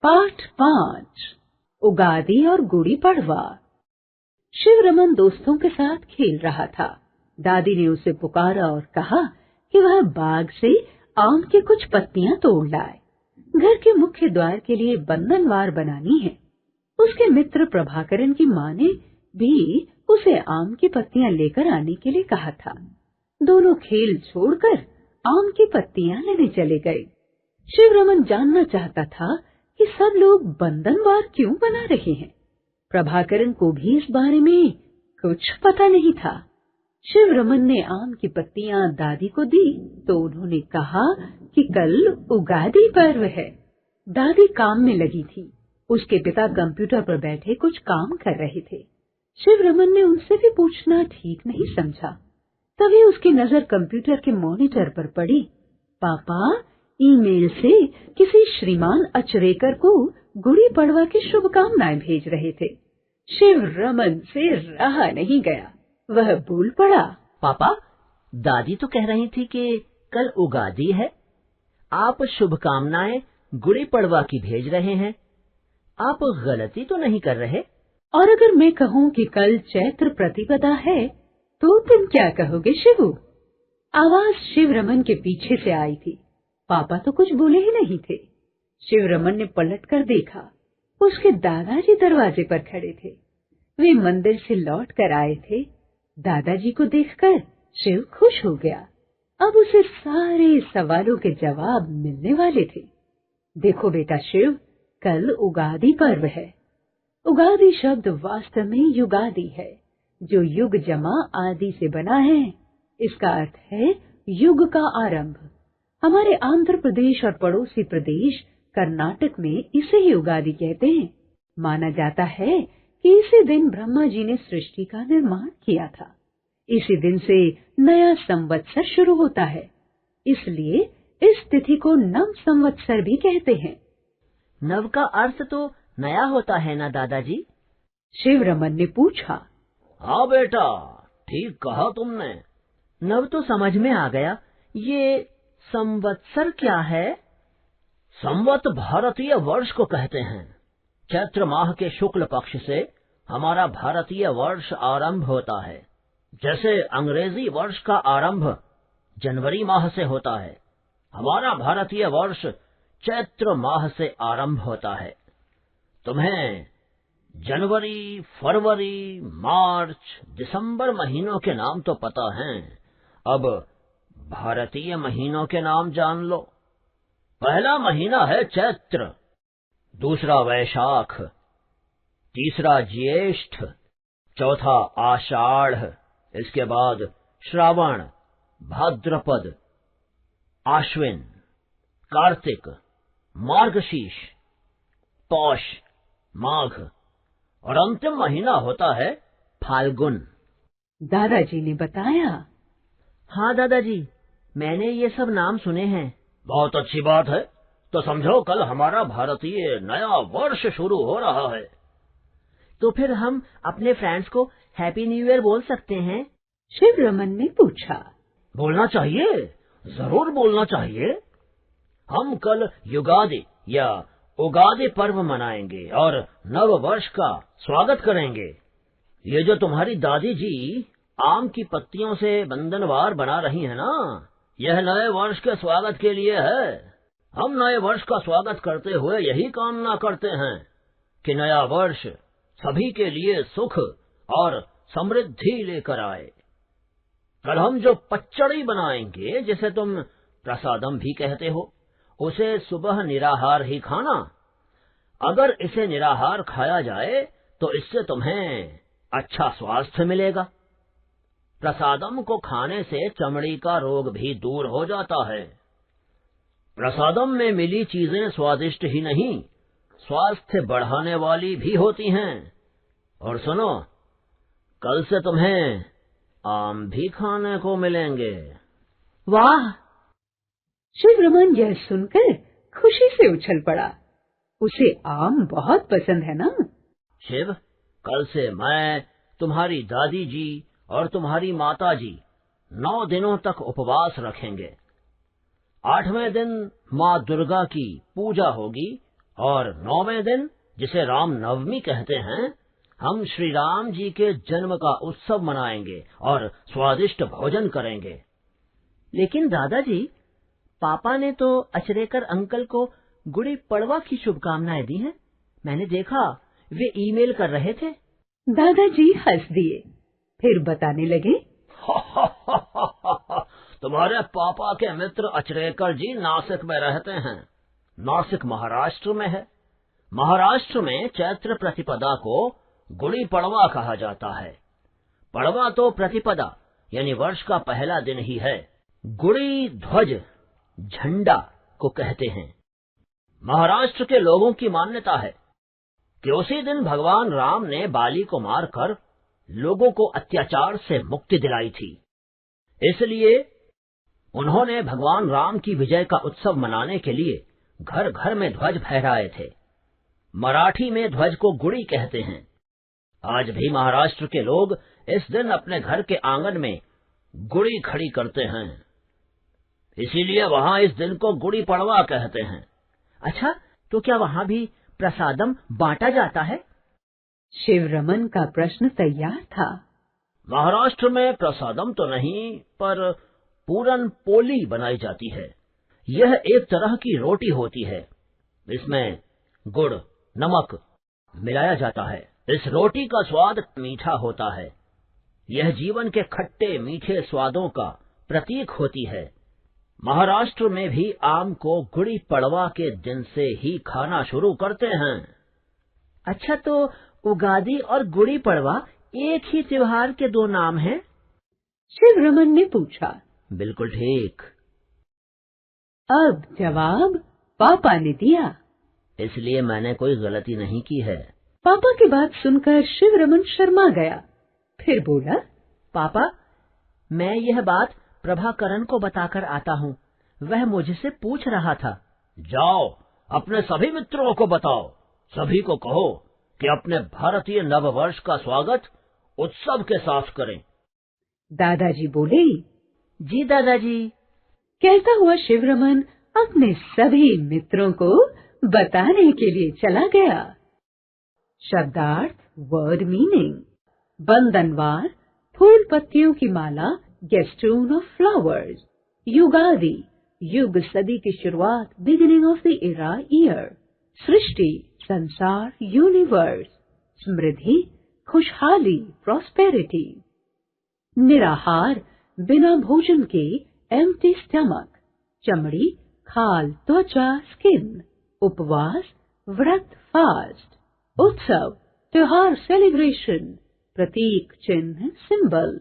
पाठ 5 उगादी और गुड़ी पड़वा। शिवरमन दोस्तों के साथ खेल रहा था। दादी ने उसे पुकारा और कहा कि वह बाग से आम की कुछ पत्तियां तोड़ लाए। घर के मुख्य द्वार के लिए बंधनवार बनानी है। उसके मित्र प्रभाकरन की माँ ने भी उसे आम की पत्तियां लेकर आने के लिए कहा था। दोनों खेल छोड़कर आम की पत्तियां लेने चले गए। शिवरमन जानना चाहता था कि सब लोग बंधनवार क्यों बना रहे हैं। प्रभाकरन को भी इस बारे में कुछ पता नहीं था। शिवरमन ने आम की पत्तियां दादी को दी तो उन्होंने कहा कि कल उगादी पर्व है। दादी काम में लगी थी। उसके पिता कंप्यूटर पर बैठे कुछ काम कर रहे थे। शिवरमन ने उनसे भी पूछना ठीक नहीं समझा। तभी उसकी नजर कंप्यूटर के मॉनिटर पर पड़ी। पापा ईमेल से किसी श्रीमान अचरेकर को गुड़ी पड़वा की शुभकामनाएं भेज रहे थे। शिवरमन से रहा नहीं गया। वह बोल पड़ा, पापा, दादी तो कह रही थी कि कल उगादी है। आप शुभकामनाएं गुड़ी पड़वा की भेज रहे हैं। आप गलती तो नहीं कर रहे? और अगर मैं कहूँ कि कल चैत्र प्रतिपदा है तो तुम क्या कहोगे शिवू? आवाज शिवरमन के पीछे से आई थी। पापा तो कुछ बोले ही नहीं थे। शिवरमन ने पलट कर देखा। उसके दादाजी दरवाजे पर खड़े थे। वे मंदिर से लौट कर आए थे। दादाजी को देखकर शिव खुश हो गया। अब उसे सारे सवालों के जवाब मिलने वाले थे। देखो बेटा शिव, कल उगादी पर्व है। उगादी शब्द वास्तव में युगादि है, जो युग जमा आदि से बना है। इसका अर्थ है युग का आरंभ। हमारे आंध्र प्रदेश और पड़ोसी प्रदेश कर्नाटक में इसे ही उगादी कहते हैं। माना जाता है कि इसी दिन ब्रह्मा जी ने सृष्टि का निर्माण किया था। इसी दिन से नया संवत्सर शुरू होता है। इसलिए इस तिथि को नव संवत्सर भी कहते हैं। नव का अर्थ तो नया होता है ना दादाजी? शिवरमन ने पूछा। हाँ बेटा, ठीक कहा तुमने। नव तो समझ में आ गया। ये संवत्सर क्या है? संवत भारतीय वर्ष को कहते हैं। चैत्र माह के शुक्ल पक्ष से हमारा भारतीय वर्ष आरंभ होता है। जैसे अंग्रेजी वर्ष का आरंभ जनवरी माह से होता है, हमारा भारतीय वर्ष चैत्र माह से आरंभ होता है। तुम्हें जनवरी, फरवरी, मार्च, दिसंबर महीनों के नाम तो पता हैं। अब भारतीय महीनों के नाम जान लो। पहला महीना है चैत्र, दूसरा वैशाख, तीसरा ज्येष्ठ, चौथा आषाढ़, इसके बाद श्रावण, भाद्रपद, आश्विन, कार्तिक, मार्गशीर्ष, पौष, माघ और अंतिम महीना होता है फाल्गुन। दादाजी ने बताया। हाँ दादाजी, मैंने ये सब नाम सुने हैं। बहुत अच्छी बात है। तो समझो कल हमारा भारतीय नया वर्ष शुरू हो रहा है। तो फिर हम अपने फ्रेंड्स को हैप्पी न्यू ईयर बोल सकते हैं? शिवरमन ने पूछा। बोलना चाहिए, जरूर बोलना चाहिए। हम कल युगादि या उगादि पर्व मनाएंगे और नव वर्ष का स्वागत करेंगे। ये जो तुम्हारी दादी जी आम की पत्तियों से बंधनवार बना रही है ना, यह नए वर्ष के स्वागत के लिए है। हम नए वर्ष का स्वागत करते हुए यही कामना करते हैं कि नया वर्ष सभी के लिए सुख और समृद्धि लेकर आए। कल हम जो पचड़ी बनाएंगे, जिसे तुम प्रसादम भी कहते हो, उसे सुबह निराहार ही खाना। अगर इसे निराहार खाया जाए तो इससे तुम्हें अच्छा स्वास्थ्य मिलेगा। प्रसादम को खाने से चमड़ी का रोग भी दूर हो जाता है। प्रसादम में मिली चीजें स्वादिष्ट ही नहीं, स्वास्थ्य बढ़ाने वाली भी होती हैं। और सुनो, कल से तुम्हें आम भी खाने को मिलेंगे। वाह! शिवरमन यह सुनकर खुशी से उछल पड़ा। उसे आम बहुत पसंद है ना? शिव, कल से मैं, तुम्हारी दादी जी और तुम्हारी माता जी 9 दिनों तक उपवास रखेंगे। 8वें दिन माँ दुर्गा की पूजा होगी और 9वें दिन, जिसे राम नवमी कहते हैं, हम श्री राम जी के जन्म का उत्सव मनाएंगे और स्वादिष्ट भोजन करेंगे। लेकिन दादाजी, पापा ने तो अचरेकर अंकल को गुड़ी पड़वा की शुभकामनाएं दी हैं। मैंने देखा वे ईमेल कर रहे थे। दादाजी हंस दिए, फिर बताने लगे, तुम्हारे पापा के मित्र अचरेकर जी नासिक में रहते हैं। नासिक महाराष्ट्र में है। महाराष्ट्र में चैत्र प्रतिपदा को गुड़ी पड़वा कहा जाता है। पड़वा तो प्रतिपदा यानी वर्ष का पहला दिन ही है। गुड़ी ध्वज, झंडा को कहते हैं। महाराष्ट्र के लोगों की मान्यता है कि उसी दिन भगवान राम ने बाली को मारकर लोगों को अत्याचार से मुक्ति दिलाई थी। इसलिए उन्होंने भगवान राम की विजय का उत्सव मनाने के लिए घर घर में ध्वज फहराए थे। मराठी में ध्वज को गुड़ी कहते हैं। आज भी महाराष्ट्र के लोग इस दिन अपने घर के आंगन में गुड़ी खड़ी करते हैं। इसीलिए वहाँ इस दिन को गुड़ी पड़वा कहते हैं। अच्छा, तो क्या वहाँ भी प्रसादम बांटा जाता है? शिवरमन का प्रश्न तैयार था। महाराष्ट्र में प्रसादम तो नहीं, पर पूरन पोली बनाई जाती है। यह एक तरह की रोटी होती है। इसमें गुड़, नमक मिलाया जाता है। इस रोटी का स्वाद मीठा होता है। यह जीवन के खट्टे मीठे स्वादों का प्रतीक होती है। महाराष्ट्र में भी आम को गुड़ी पड़वा के दिन से ही खाना शुरू करते हैं। अच्छा, तो उगादी और गुड़ी पड़वा एक ही त्योहार के दो नाम हैं? शिवरमन ने पूछा। बिल्कुल ठीक। अब जवाब पापा ने दिया। इसलिए मैंने कोई गलती नहीं की है। पापा की बात सुनकर शिवरमन शर्मा गया। फिर बोला, पापा, मैं यह बात प्रभाकरण को बताकर आता हूँ। वह मुझसे पूछ रहा था। जाओ, अपने सभी मित्रों को बताओ। सभी को कहो कि अपने भारतीय नववर्ष का स्वागत उत्सव के साथ करें। दादाजी बोले, जी दादाजी। कहता हुआ शिवरमन अपने सभी मित्रों को बताने के लिए चला गया। शब्दार्थ, वर्ड मीनिंग। बंधनवार, फूल पत्तियों की माला, गेस्टून ऑफ फ्लावर्स। युगादि, युग सदी की शुरुआत, beginning of the era, year. सृष्टि, संसार, यूनिवर्स। समृद्धि, खुशहाली, प्रॉस्पेरिटी। निराहार, बिना भोजन के, एम्प्टी स्टमक। चमड़ी, खाल, त्वचा, स्किन। उपवास, व्रत, फास्ट। उत्सव, त्योहार, सेलिब्रेशन। प्रतीक, चिन्ह, सिंबल।